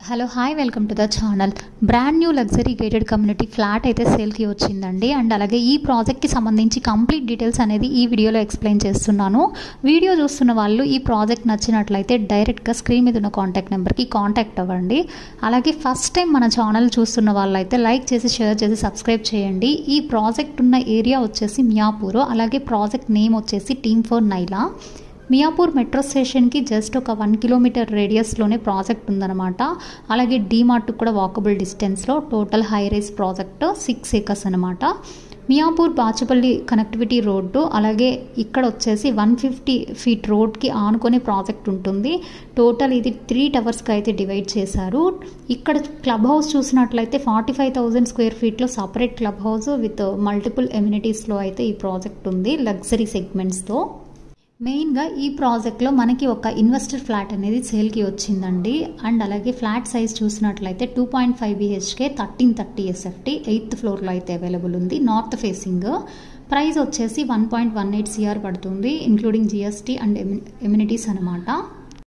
Hello hi welcome to the channel. Brand new luxury gated community flat అయితే సేల్కి వచ్చిందండి. And అలాగే ఈ ప్రాజెక్ట్కి సంబంధించి కంప్లీట్ డీటెయిల్స్ అనేది ఈ వీడియోలో ఎక్స్ప్లెయిన్ చేస్తున్నాను. వీడియో చూస్తున్న వాళ్ళు ఈ ప్రాజెక్ట్ నచ్చినట్లయితే డైరెక్ట్గా స్క్రీన్ మీద ఉన్న కాంటాక్ట్ నెంబర్కి కాంటాక్ట్ అవ్వండి. అలాగే ఫస్ట్ టైం మన ఛానల్ చూస్తున్న వాళ్ళైతే లైక్ చేసి షేర్ చేసి సబ్స్క్రైబ్ చేయండి. ఈ ప్రాజెక్ట్ ఉన్న ఏరియా వచ్చేసి మియాపూర్, అలాగే ప్రాజెక్ట్ నేమ్ వచ్చేసి టీమ్ ఫర్ నైలా. మియాపూర్ మెట్రో స్టేషన్కి జస్ట్ ఒక 1 కిలోమీటర్ రేడియస్లోనే ప్రాజెక్ట్ ఉందన్నమాట. అలాగే డీమార్ట్కి కూడా వాకబుల్ డిస్టెన్స్లో. Total high rise project 6 acres అనమాట. మియాపూర్ బాచుపల్లి కనెక్టివిటీ రోడ్డు, అలాగే ఇక్కడ వచ్చేసి 150 feet రోడ్కి ఆనుకునే ప్రాజెక్ట్ ఉంటుంది. టోటల్ ఇది 3 towers అయితే డివైడ్ చేశారు. ఇక్కడ క్లబ్ హౌస్ చూసినట్లయితే 45,000 square feetలో separate club house with multiple ఎమ్యూనిటీస్లో అయితే ఈ ప్రాజెక్ట్ ఉంది, లగ్జరీ సెగ్మెంట్స్తో. మెయిన్గా ఈ ప్రాజెక్ట్లో మనకి ఒక ఇన్వెస్టర్ ఫ్లాట్ అనేది సేల్కి వచ్చిందండి. అండ్ అలాగే ఫ్లాట్ సైజ్ చూసినట్లయితే 2.5 BHK 1330 SFT 8th ఫ్లోర్లో అయితే అవైలబుల్ ఉంది. North facing. ప్రైస్ వచ్చేసి 1.18 CR పడుతుంది, ఇంక్లూడింగ్ GST అండ్ ఎమ్యూనిటీస్ అనమాట.